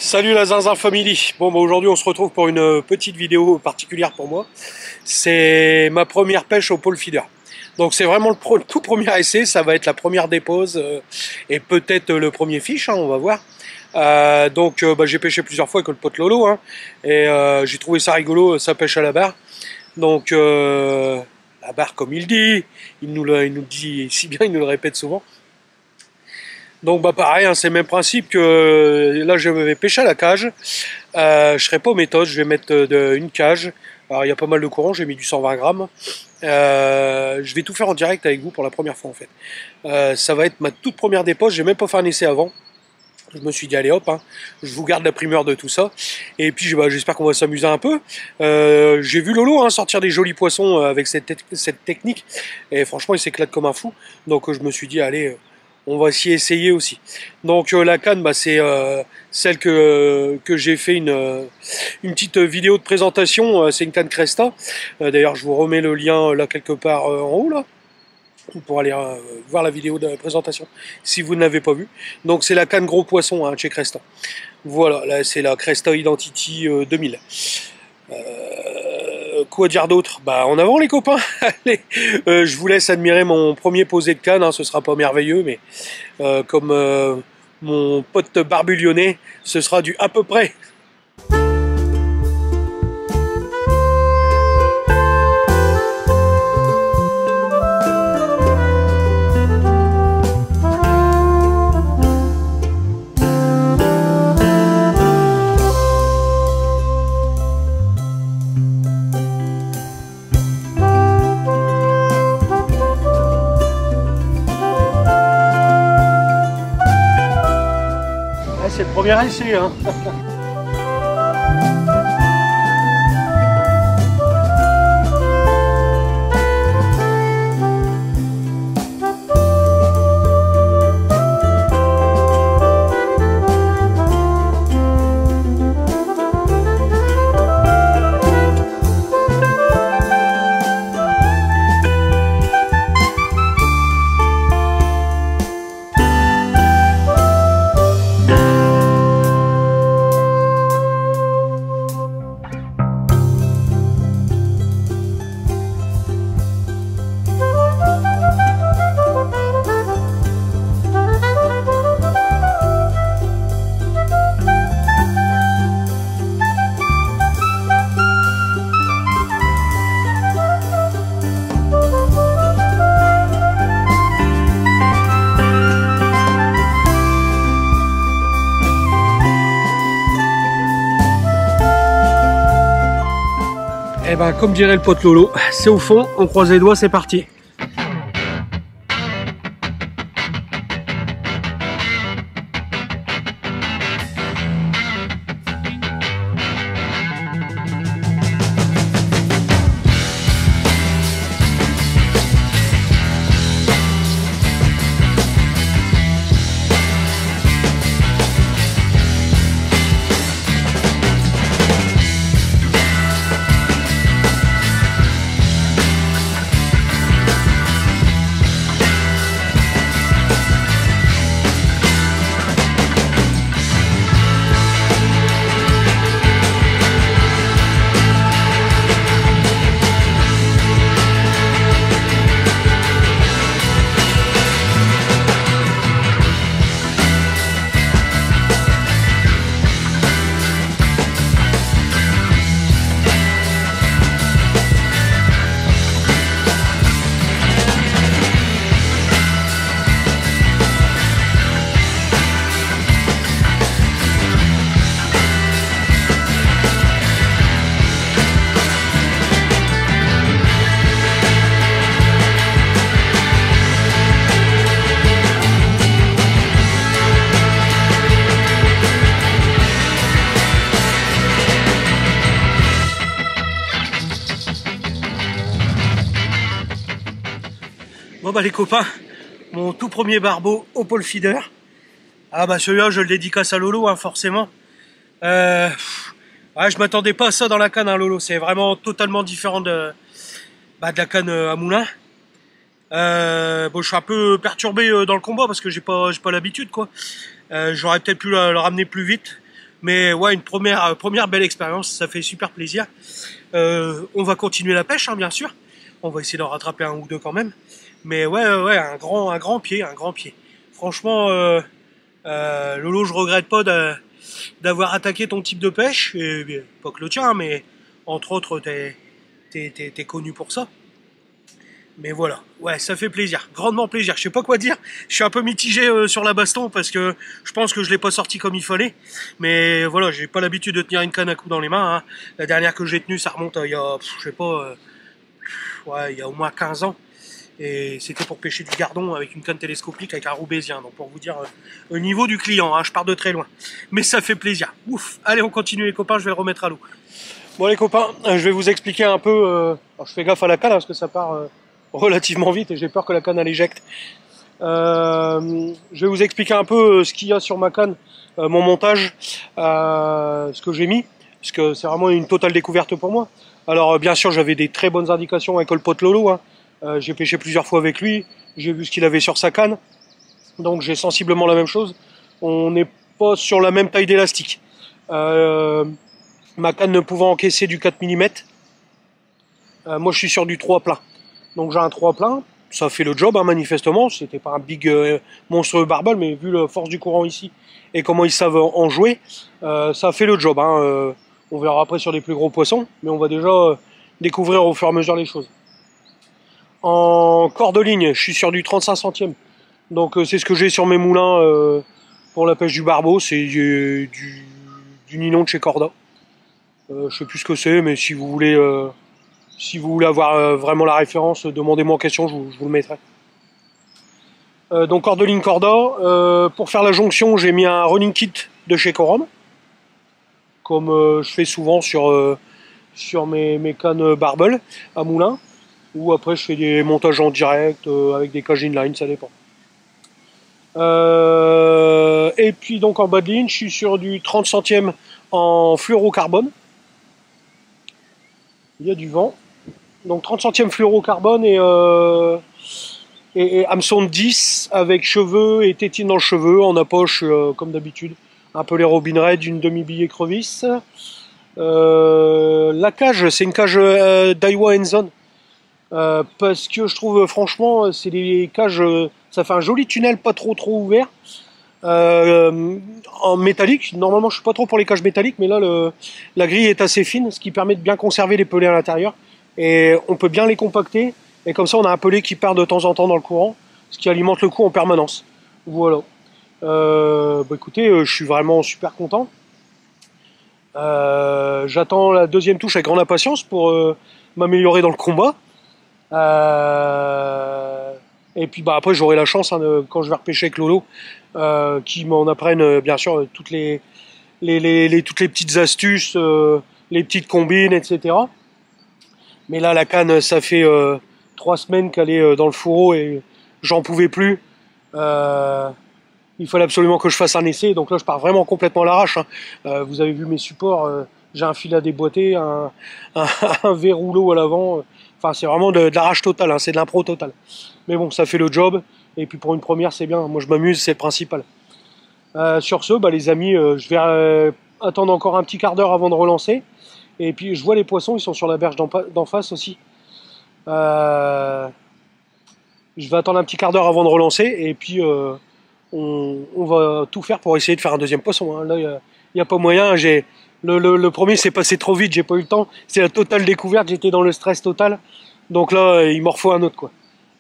Salut la Zinzin Family. Bon, bah aujourd'hui on se retrouve pour une petite vidéo particulière pour moi. C'est ma première pêche au pole feeder. Donc c'est vraiment le tout premier essai, ça va être la première dépose et peut-être le premier fiche, hein, on va voir. Bah, j'ai pêché plusieurs fois avec le pote Lolo, hein, et j'ai trouvé ça rigolo, ça pêche à la barre. Donc la barre comme il dit, il nous dit si bien, il nous le répète souvent. Donc bah pareil, hein, c'est le même principe que là je vais pêcher à la cage. Je serai pas aux méthodes, je vais mettre une cage. Alors il y a pas mal de courant, j'ai mis du 120 grammes. Je vais tout faire en direct avec vous pour la première fois en fait. Ça va être ma toute première dépose, j'ai même pas fait un essai avant. Je me suis dit allez hop, hein, je vous garde la primeur de tout ça. Et puis bah, j'espère qu'on va s'amuser un peu. J'ai vu Lolo, hein, sortir des jolis poissons avec cette technique. Et franchement il s'éclate comme un fou. Donc je me suis dit allez, on va s'y essayer aussi. Donc la canne, bah, c'est celle que j'ai fait une petite vidéo de présentation. C'est une canne Cresta. D'ailleurs, je vous remets le lien là quelque part en haut là pour aller voir la vidéo de présentation si vous ne l'avez pas vue. Donc c'est la canne gros poisson, hein, chez Cresta. Voilà, là c'est la Cresta Identity 2000. Quoi dire d'autre? Bah en avant les copains. Allez, je vous laisse admirer mon premier posé de canne, hein, ce sera pas merveilleux, mais comme mon pote barbu lyonnais, ce sera du à peu près. C'est le premier essai, hein. Et ben comme dirait le pote Lolo, c'est au fond, on croise les doigts, c'est parti. Bon bah les copains, mon tout premier barbeau au pole feeder. Ah bah celui-là je le dédicace à Lolo, hein, forcément. Ouais, je m'attendais pas à ça dans la canne, hein, Lolo. C'est vraiment totalement différent de la canne à moulin. Bon, je suis un peu perturbé dans le combat parce que j'ai pas l'habitude, quoi. J'aurais peut-être pu le ramener plus vite. Mais ouais, une première belle expérience, ça fait super plaisir. On va continuer la pêche, hein, bien sûr. On va essayer d'en rattraper un ou deux quand même. Mais ouais, un grand pied. Franchement, Lolo, je regrette pas d'avoir attaqué ton type de pêche. Et, pas que le tien, mais entre autres, t'es connu pour ça. Mais voilà, ouais, ça fait plaisir, grandement plaisir. Je sais pas quoi dire, je suis un peu mitigé sur la baston parce que je pense que je l'ai pas sorti comme il fallait. Mais voilà, j'ai pas l'habitude de tenir une canne à coups dans les mains, hein. La dernière que j'ai tenue, ça remonte à il y a, je sais pas, ouais, il y a au moins 15 ans. Et c'était pour pêcher du gardon avec une canne télescopique avec un roubaisien. Donc pour vous dire au niveau du client, hein, je pars de très loin. Mais ça fait plaisir. Ouf. Allez, on continue les copains, je vais le remettre à l'eau. Bon les copains, je vais vous expliquer un peu. Alors, je fais gaffe à la canne hein, parce que ça part relativement vite et j'ai peur que la canne elle éjecte. Je vais vous expliquer un peu ce qu'il y a sur ma canne, mon montage, ce que j'ai mis, parce que c'est vraiment une totale découverte pour moi. Alors bien sûr j'avais des très bonnes indications avec le pote Lolo, hein. J'ai pêché plusieurs fois avec lui, j'ai vu ce qu'il avait sur sa canne, donc j'ai sensiblement la même chose. On n'est pas sur la même taille d'élastique. Ma canne ne pouvant encaisser du 4 mm, moi je suis sur du 3 plein. Donc j'ai un 3 plein, ça fait le job hein, manifestement, c'était pas un big monstrueux barbel, mais vu la force du courant ici et comment ils savent en jouer, ça fait le job. Hein. On verra après sur les plus gros poissons, mais on va déjà découvrir au fur et à mesure les choses. En cordeligne, je suis sur du 35 centièmes. Donc c'est ce que j'ai sur mes moulins pour la pêche du barbeau, c'est du nylon de chez Corda. Je sais plus ce que c'est, mais si vous voulez avoir vraiment la référence, demandez-moi en question, je vous le mettrai. Donc cordeligne Corda. Pour faire la jonction, j'ai mis un running kit de chez Corum, comme je fais souvent sur mes cannes barbel à moulin. Ou après je fais des montages en direct avec des cages inline, ça dépend. Et puis donc en bas de ligne, je suis sur du 30 centièmes en fluorocarbone. Il y a du vent. Donc 30 centièmes fluorocarbone et hameçon de 10 avec cheveux et tétine dans le cheveu, en appoche comme d'habitude. Un peu les Robin Red, une demi-bille écrevisse. La cage, c'est une cage Daiwa Enzone. Parce que je trouve franchement c'est des cages, ça fait un joli tunnel pas trop ouvert en métallique. Normalement je suis pas trop pour les cages métalliques, mais là la grille est assez fine, ce qui permet de bien conserver les pelés à l'intérieur et on peut bien les compacter et comme ça on a un pelé qui part de temps en temps dans le courant, ce qui alimente le coup en permanence. Voilà. Écoutez, je suis vraiment super content. J'attends la deuxième touche avec grande impatience pour m'améliorer dans le combat. Et puis après j'aurai la chance hein, quand je vais repêcher avec Lolo qui m'en apprenne bien sûr toutes les petites astuces, les petites combines, etc. Mais là la canne ça fait 3 semaines qu'elle est dans le fourreau et j'en pouvais plus. Il fallait absolument que je fasse un essai, donc là je pars vraiment complètement à l'arrache hein. Vous avez vu mes supports, j'ai un fil à déboîter, un verrouleau à l'avant. Enfin, c'est vraiment de l'arrache totale, hein, c'est de l'impro totale. Mais bon, ça fait le job. Et puis pour une première, c'est bien. Moi, je m'amuse, c'est le principal. Sur ce, les amis, je vais attendre encore un petit quart d'heure avant de relancer. Et puis, je vois les poissons, ils sont sur la berge d'en face aussi. Je vais attendre un petit quart d'heure avant de relancer. Et puis, on va tout faire pour essayer de faire un deuxième poisson. Hein. Là, il n'y a pas moyen. Le premier s'est passé trop vite, j'ai pas eu le temps. C'est la totale découverte, j'étais dans le stress total. Donc là, il m'en faut un autre quoi.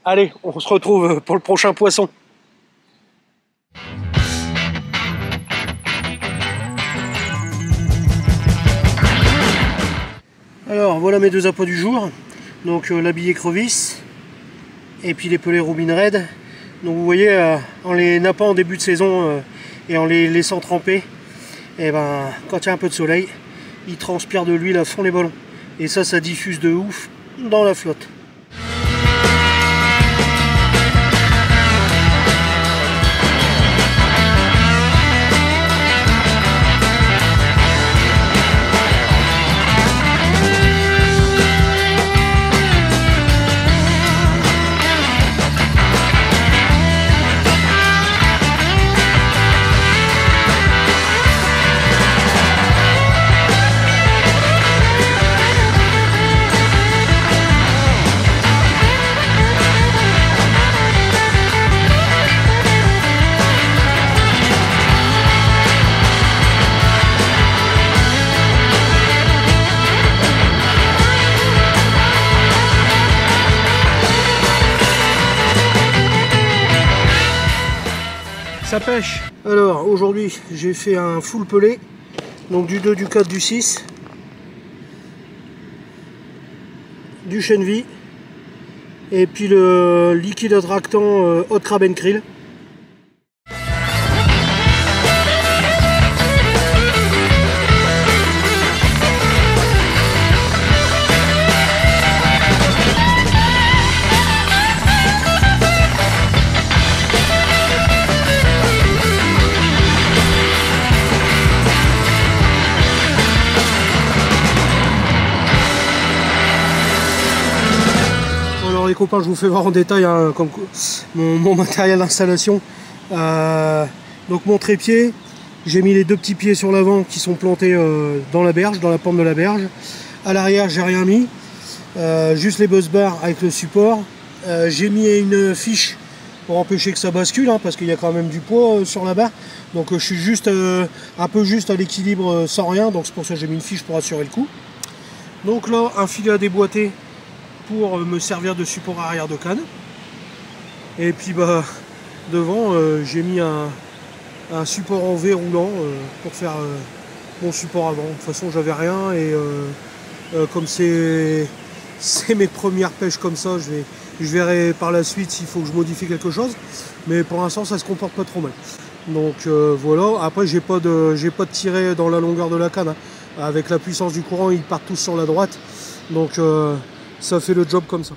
Allez, on se retrouve pour le prochain poisson. Alors voilà mes deux appâts du jour. Donc la bille écrevisse et puis les pelés Robin Red. Donc vous voyez, en les nappant en début de saison et en les laissant tremper, et quand il y a un peu de soleil, il transpire de l'huile à fond les ballons. Et ça diffuse de ouf dans la flotte. Ça pêche. Alors aujourd'hui j'ai fait un full pelé, donc du 2, du 4, du 6, du chènevis et puis le liquide attractant Hot Crab and Krill. Les copains, je vous fais voir en détail hein, comme mon matériel d'installation. Donc mon trépied, j'ai mis les 2 petits pieds sur l'avant qui sont plantés dans la berge, dans la pente de la berge. À l'arrière, j'ai rien mis, juste les buzz bars avec le support. J'ai mis une fiche pour empêcher que ça bascule, hein, parce qu'il y a quand même du poids sur la barre. Donc je suis juste un peu juste à l'équilibre sans rien, donc c'est pour ça que j'ai mis une fiche pour assurer le coup. Donc là, un filet à déboîter pour me servir de support arrière de canne. Et puis bah devant j'ai mis un support en V roulant pour faire mon support avant. De toute façon j'avais rien et comme c'est mes premières pêches comme ça, je verrai par la suite s'il faut que je modifie quelque chose. Mais pour l'instant ça se comporte pas trop mal. Donc voilà, après j'ai pas de tiré dans la longueur de la canne. Hein. Avec la puissance du courant, ils partent tous sur la droite. Donc ça fait le job comme ça.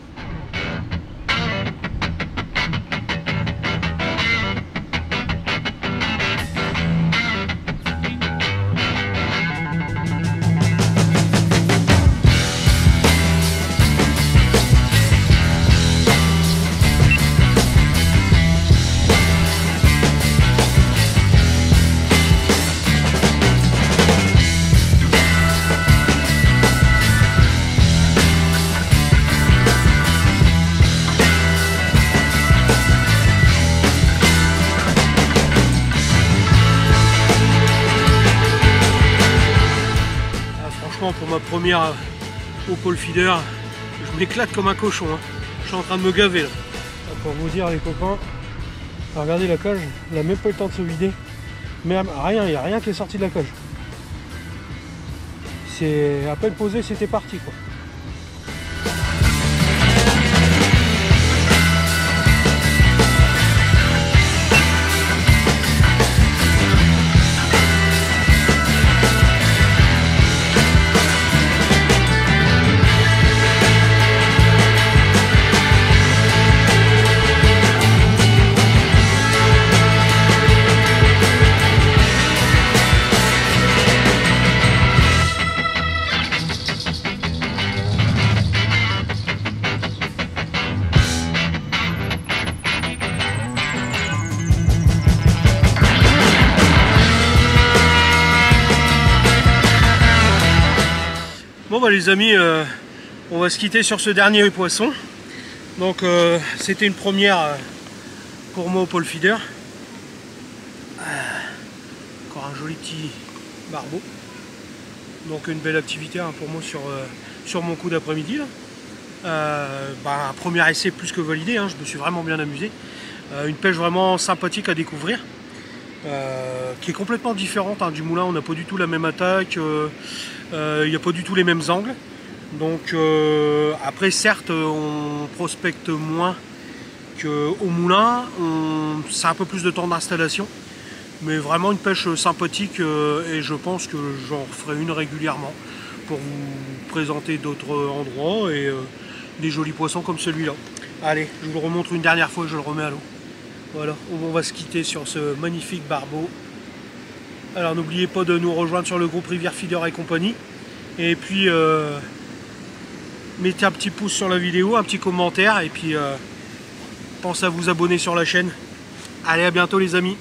Pour ma première au pole feeder, je m'éclate comme un cochon. Hein. Je suis en train de me gaver là. Pour vous dire les copains, regardez la cage, elle n'a même pas eu le temps de se vider. Mais rien, il n'y a rien qui est sorti de la cage. C'est à peine posé, c'était parti quoi. Bon bah les amis, on va se quitter sur ce dernier poisson. Donc c'était une première pour moi au pole feeder. Encore un joli petit barbeau. Donc une belle activité hein, pour moi sur mon coup d'après-midi. Un premier essai plus que validé, hein, je me suis vraiment bien amusé. Une pêche vraiment sympathique à découvrir. Qui est complètement différente hein, du moulin, on n'a pas du tout la même attaque, il n'y a pas du tout les mêmes angles. Donc après certes on prospecte moins qu'au moulin, c'est un peu plus de temps d'installation, mais vraiment une pêche sympathique et je pense que j'en ferai une régulièrement pour vous présenter d'autres endroits et des jolis poissons comme celui-là. Allez, je vous le remontre une dernière fois et je le remets à l'eau. Voilà, on va se quitter sur ce magnifique barbeau. Alors n'oubliez pas de nous rejoindre sur le groupe Rivière Feeder et compagnie. Et puis mettez un petit pouce sur la vidéo, un petit commentaire et puis pensez à vous abonner sur la chaîne. Allez, à bientôt les amis.